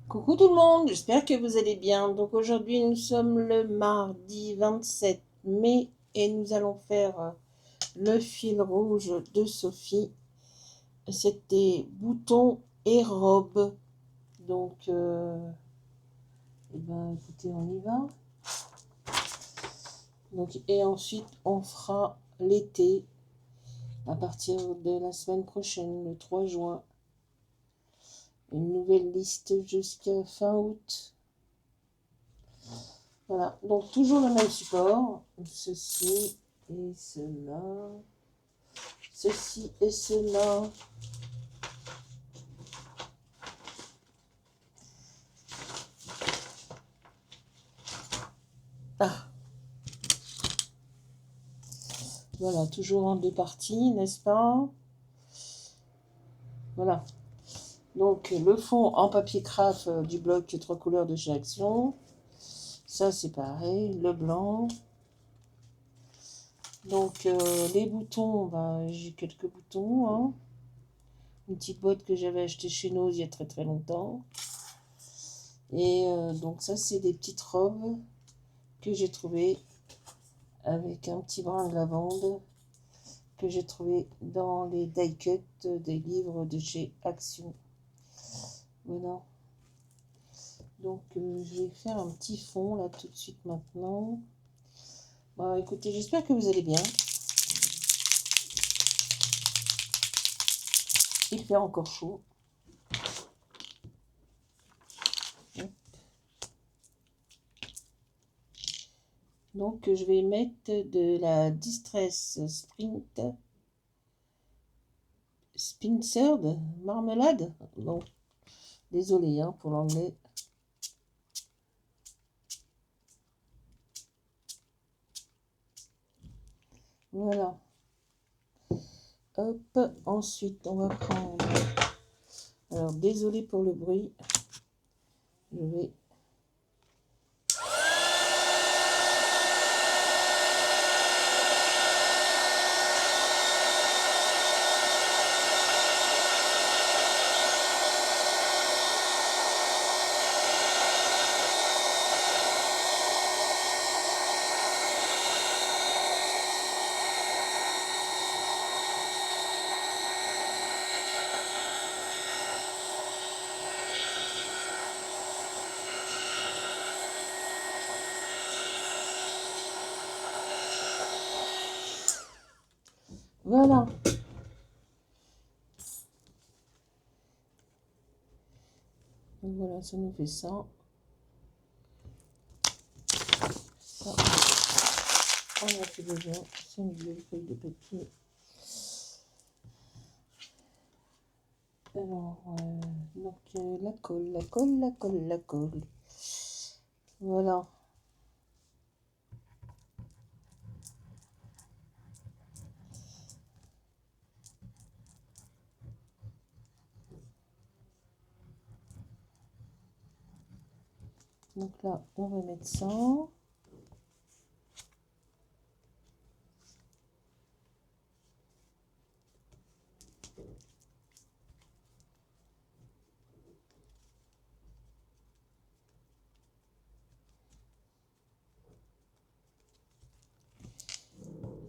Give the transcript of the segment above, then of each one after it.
Coucou tout le monde, j'espère que vous allez bien. Donc aujourd'hui nous sommes le mardi 27 mai et nous allons faire le fil rouge de Sophie. C'était boutons et robes. Donc eh ben, écoutez, on y va. Donc, et ensuite on fera l'été à partir de la semaine prochaine, le 3 juin. Une nouvelle liste jusqu'à fin août. Voilà, donc toujours le même support, ceci et cela, ceci et cela. Ah, voilà, toujours en deux parties, n'est-ce pas? Voilà, donc le fond en papier craft du bloc 3 couleurs de chez Action. Ça c'est pareil, le blanc. Donc les boutons, bah, j'ai quelques boutons, hein. Une petite boîte que j'avais achetée chez nous il y a très très longtemps. Et donc ça c'est des petites robes que j'ai trouvées avec un petit brin de lavande que j'ai trouvé dans les die cuts des livres de chez Action. Voilà. Donc je vais faire un petit fond là tout de suite maintenant. Bon, écoutez, j'espère que vous allez bien. Il fait encore chaud. Donc je vais mettre de la Distress Sprint Spincered marmelade. Bon, désolé hein, pour l'anglais. Voilà. Hop, ensuite on va prendre. Alors désolé pour le bruit. Je vais. Voilà. Donc voilà, ça nous fait ça. Ça, on a plus besoin. C'est une vieille feuille de papier. Alors, donc la colle, la colle, la colle, la colle. Voilà. Donc là, on va mettre ça.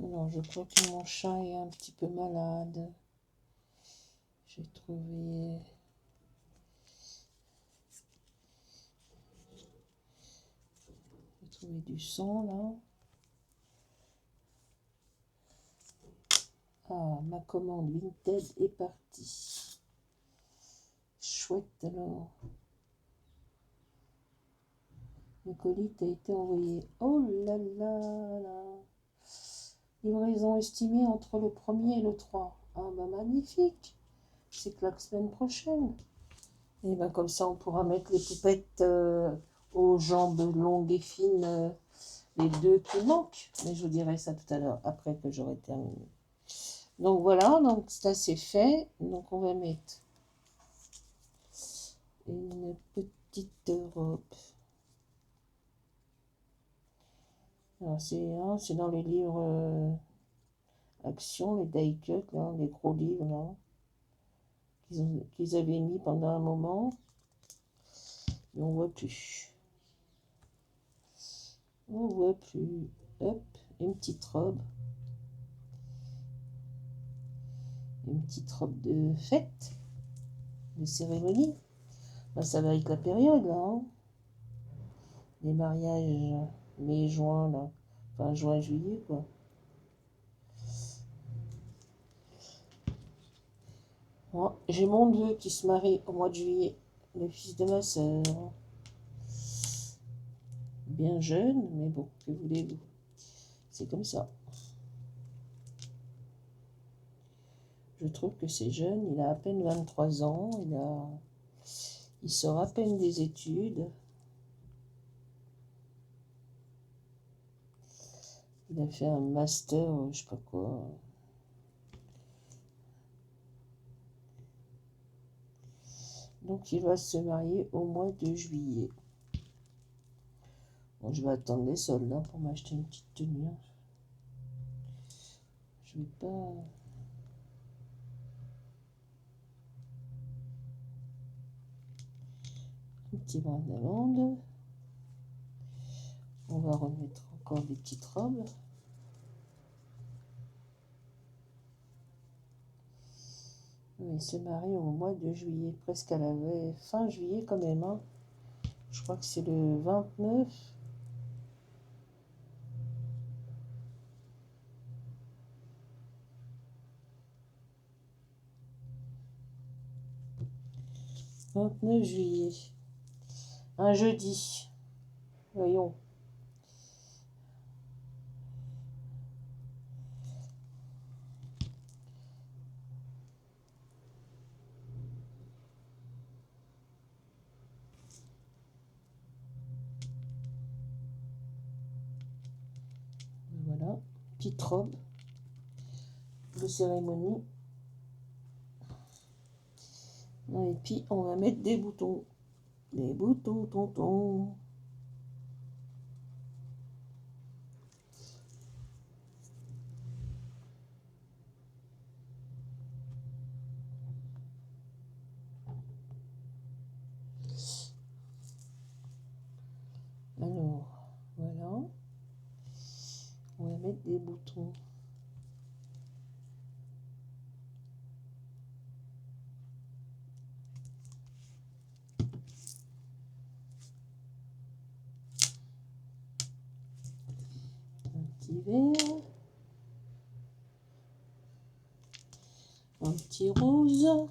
Alors, je crois que mon chat est un petit peu malade. J'ai trouvé du sang là. Ah, ma commande Vinted est partie. Chouette alors. Le colis a été envoyé. Oh là là là. Livraison estimée entre le 1er et le 3. Ah bah magnifique. C'est que la semaine prochaine. Et ben comme ça on pourra mettre les poupettes aux jambes longues et fines, les deux qui manquent. Mais je vous dirai ça tout à l'heure, après que j'aurai terminé. Donc voilà, donc ça c'est fait. Donc on va mettre une petite robe. Alors c'est dans les livres Action, les die cuts, là, les gros livres là, qu'ils avaient mis pendant un moment. Mais on voit plus. On voit plus. Hop, une petite robe. Une petite robe de fête, de cérémonie. Ben, ça va avec la période, là. Hein. Les mariages mai, juin, là. Enfin, juin, juillet, quoi. Moi, j'ai mon neveu qui se marie au mois de juillet. Le fils de ma sœur. Bien jeune, mais bon, que voulez-vous? C'est comme ça. Je trouve que c'est jeune, il a à peine 23 ans, il sort à peine des études. Il a fait un master, je sais pas quoi. Donc il va se marier au mois de juillet. Bon, je vais attendre les soldes hein, pour m'acheter une petite tenue. Hein. Je vais pas... Un petit brin d'amande. On va remettre encore des petites robes. Il se marie au mois de juillet, presque à la fin juillet quand même. Hein. Je crois que c'est le 29. « 29 juillet. Un jeudi. Voyons. Voilà. Petite robe de cérémonie. Et puis, on va mettre des boutons. Des boutons, tonton. Alors, voilà. On va mettre des boutons. Un petit vert. Un petit rose.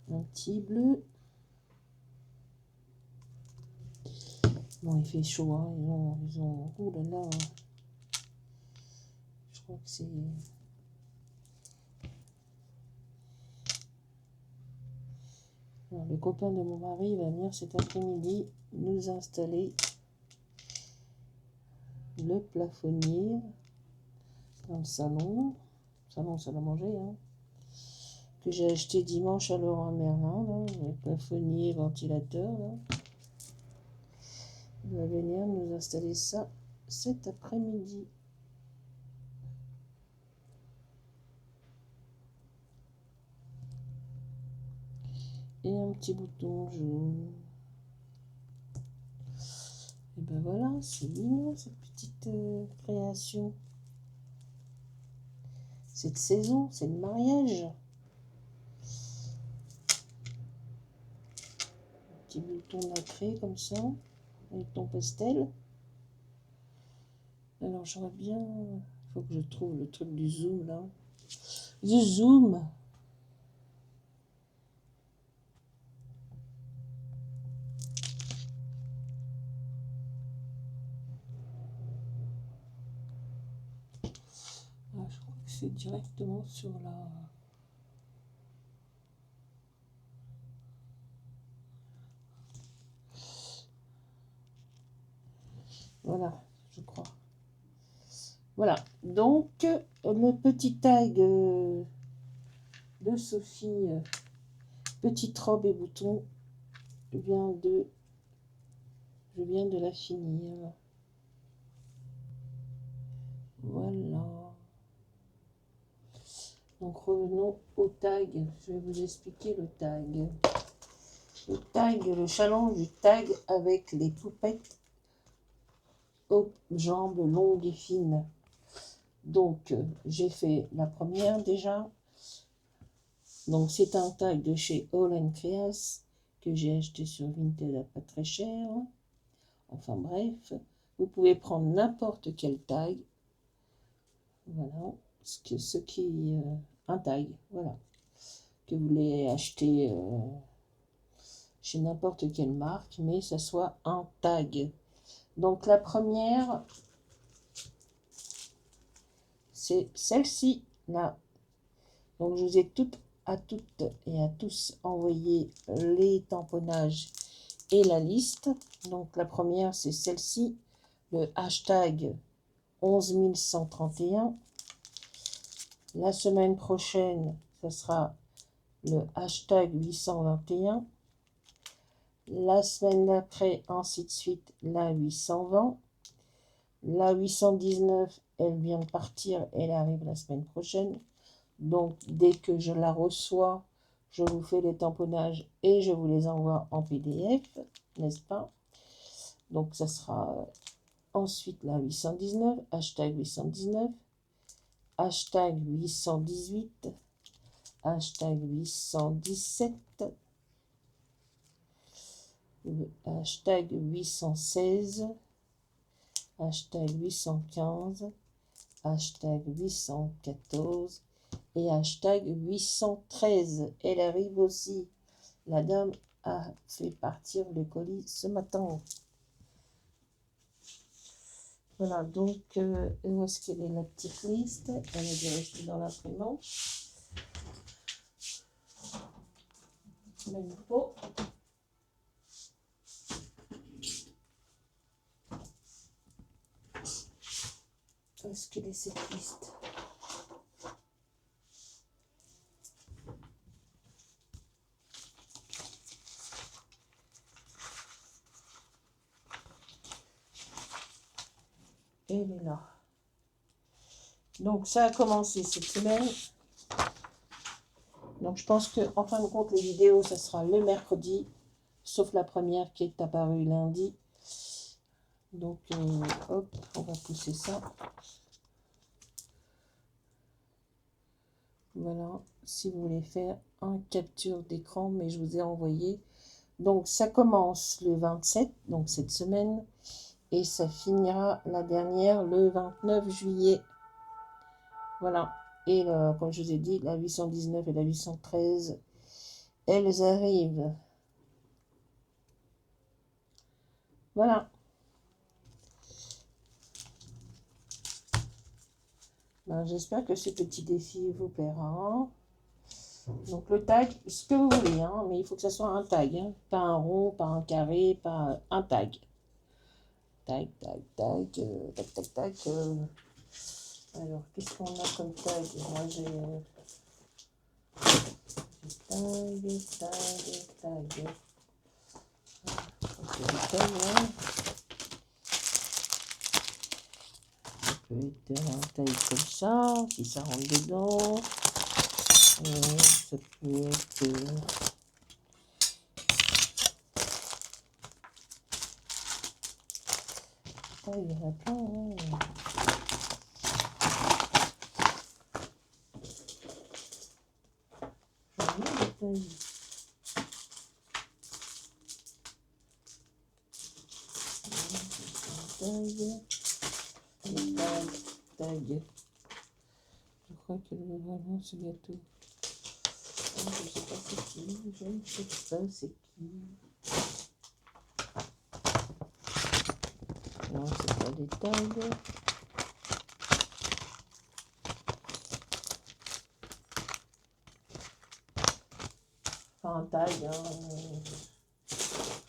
Un petit bleu. Bon, il fait chaud, hein. Ils ont... Oh là là. Je crois que c'est... Alors, le copain de mon mari va venir cet après-midi nous installer le plafonnier dans le salon. Salon, salle à manger, hein. Que j'ai acheté dimanche à Leroy Merlin, là, le plafonnier ventilateur. Là. Il va venir nous installer ça cet après-midi. Et un petit bouton jaune. Et ben voilà, c'est mignon cette petite création. Cette saison, c'est le mariage. Un petit bouton nacré comme ça, avec ton pastel. Alors j'aurais bien... Il faut que je trouve le truc du zoom là. Du zoom. Ah, je crois que c'est directement sur la... Voilà, je crois. Voilà, donc le petit tag de Sophie, petite robe et boutons, je viens de la finir. Voilà. Donc revenons au tag. Je vais vous expliquer le tag. Le tag, le challenge du tag avec les poupettes aux jambes longues et fines. Donc j'ai fait la première déjà. Donc c'est un tag de chez All & Creas que j'ai acheté sur Vinted à pas très cher. Enfin bref, vous pouvez prendre n'importe quel tag. Voilà, un tag, voilà, que vous voulez acheter chez n'importe quelle marque, mais ça soit un tag. Donc la première, c'est celle-ci là. Donc je vous ai toutes et à tous envoyé les tamponnages et la liste. Donc la première, c'est celle-ci, le hashtag 11131. La semaine prochaine, ce sera le hashtag 821. La semaine d'après, ainsi de suite, la 820. La 819, elle vient de partir, elle arrive la semaine prochaine. Donc, dès que je la reçois, je vous fais les tamponnages et je vous les envoie en PDF, n'est-ce pas? Donc, ça sera ensuite la 819, hashtag 819, hashtag 818, hashtag 817, hashtag 816, hashtag 815, hashtag 814 et hashtag 813. Elle arrive aussi. La dame a fait partir le colis ce matin. Voilà, donc, où est-ce qu'elle est la petite liste? Elle a dû rester dans l'imprimante. Même pot. Où est-ce qu'elle est cette liste? Elle est là. Donc ça a commencé cette semaine. Donc je pense que en fin de compte les vidéos ça sera le mercredi, sauf la première qui est apparue lundi. Donc hop, on va pousser ça. Voilà, si vous voulez faire un capture d'écran, mais je vous ai envoyé. Donc ça commence le 27, donc cette semaine, et ça finira la dernière le 29 juillet. Voilà, et comme je vous ai dit, la 819 et la 813, elles arrivent. Voilà. Ben, j'espère que ce petit défi vous plaira. Donc le tag, ce que vous voulez, hein, mais il faut que ça soit un tag, hein, pas un rond, pas un carré, pas un tag. Tag, tag, tag, tac, tac, tac. Alors, qu'est-ce qu'on a comme tag? Moi, j'ai tag, tag, tag. Ok, des tags, hein. Ça peut être un tag comme ça, si ça rentre dedans. Ça peut être... Oh, il y en a plein, hein. J'en ai des tags. Tag. Je crois que vraiment ce gâteau. Je ne sais pas c'est qui. Je ne sais pas c'est qui. Non, c'est pas des tags. Enfin, un tag, hein.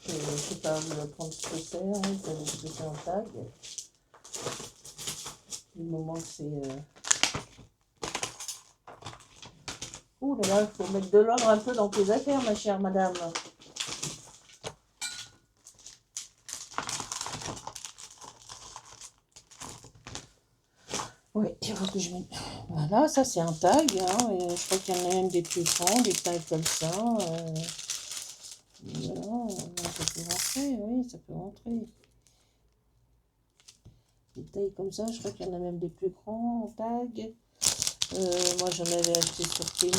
Je ne sais pas vous apprendre ce que c'est. Hein. Vous savez ce que c'est un tag. Du moment que c'est... Ouh là là, il faut mettre de l'ordre un peu dans tes affaires, ma chère madame. Oui, il faut que je mette Voilà, ça c'est un tag, hein, et je crois qu'il y en a même des plus grands, des tags comme ça. Voilà, ça peut rentrer, oui, ça peut rentrer. Des tailles comme ça, je crois qu'il y en a même des plus grands en tag. Moi j'en avais acheté sur Temu.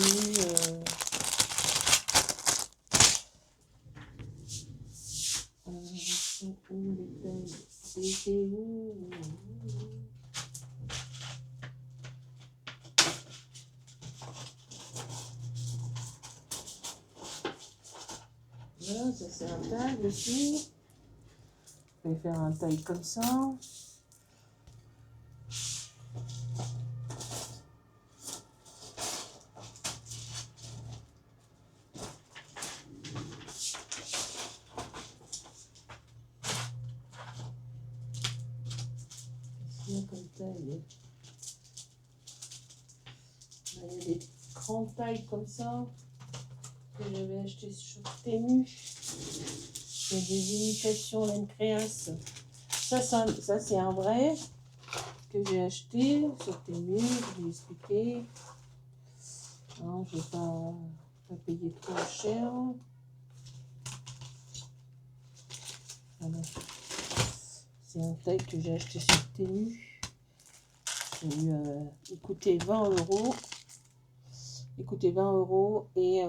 C'était où? Voilà, ça c'est un tag aussi. Je vais faire un taille comme ça. Comme taille. Il y a des grandes tailles comme ça que j'avais acheté sur Temu. Il y a des imitations laine créasse. Ça c'est un vrai que j'ai acheté sur Temu. Je vais expliquer. Non, je ne vais pas payer trop cher. Voilà. C'est un taille que j'ai acheté sur Temu. Il coûtait 20 €. Il coûtait 20 € et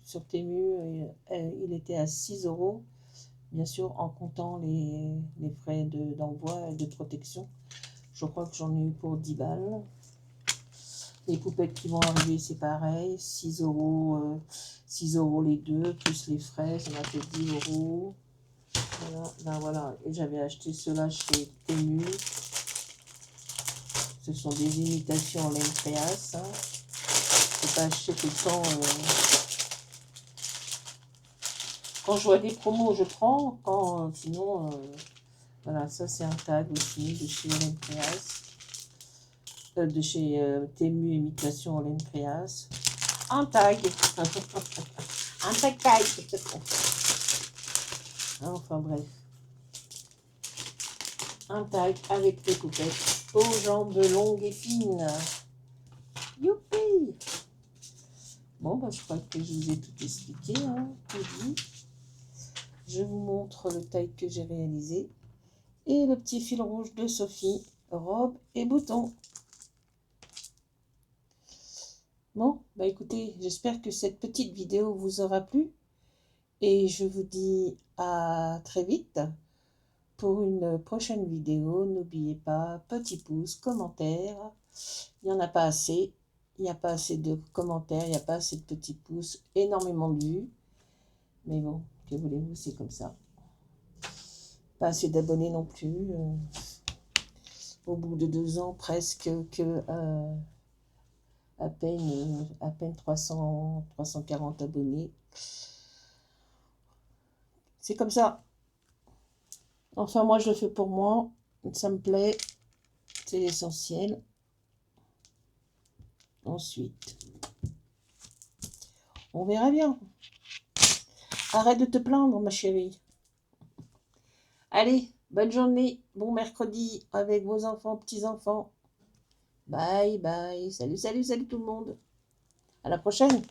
sur Temu, il était à 6 €. Bien sûr, en comptant les frais d'envoi et de protection. Je crois que j'en ai eu pour 10 balles. Les poupettes qui vont arriver, c'est pareil. 6 €, 6 € les deux, plus les frais, ça m'a fait 10 €. Voilà, ben voilà. Et j'avais acheté cela chez Temu. Ce sont des imitations en laine créasse. Hein. Je ne peux pas acheter tout le temps. Quand je vois des promos, je prends. Sinon, voilà, ça c'est un tag aussi de chez laine créasse. De chez Temu Imitation en laine créasse. Un tag. Un tag. Enfin bref. Un tag avec des coupettes aux jambes longues et fines. Youpi! Bon, bah, je crois que je vous ai tout expliqué, hein, tout dit. Je vous montre le taille que j'ai réalisé. Et le petit fil rouge de Sophie, robe et boutons. Bon, bah écoutez, j'espère que cette petite vidéo vous aura plu. Et je vous dis à très vite pour une prochaine vidéo. N'oubliez pas, petit pouce, commentaire. Il n'y en a pas assez. Il n'y a pas assez de commentaires, il n'y a pas assez de petits pouces, énormément de vues. Mais bon, que voulez-vous, c'est comme ça. Pas assez d'abonnés non plus. Au bout de 2 ans, presque que à peine 340 abonnés. C'est comme ça. Enfin, moi, je le fais pour moi. Ça me plaît. C'est l'essentiel. Ensuite, on verra bien. Arrête de te plaindre, ma chérie. Allez, bonne journée, bon mercredi avec vos enfants, petits-enfants. Bye, bye. Salut, salut, salut tout le monde. À la prochaine.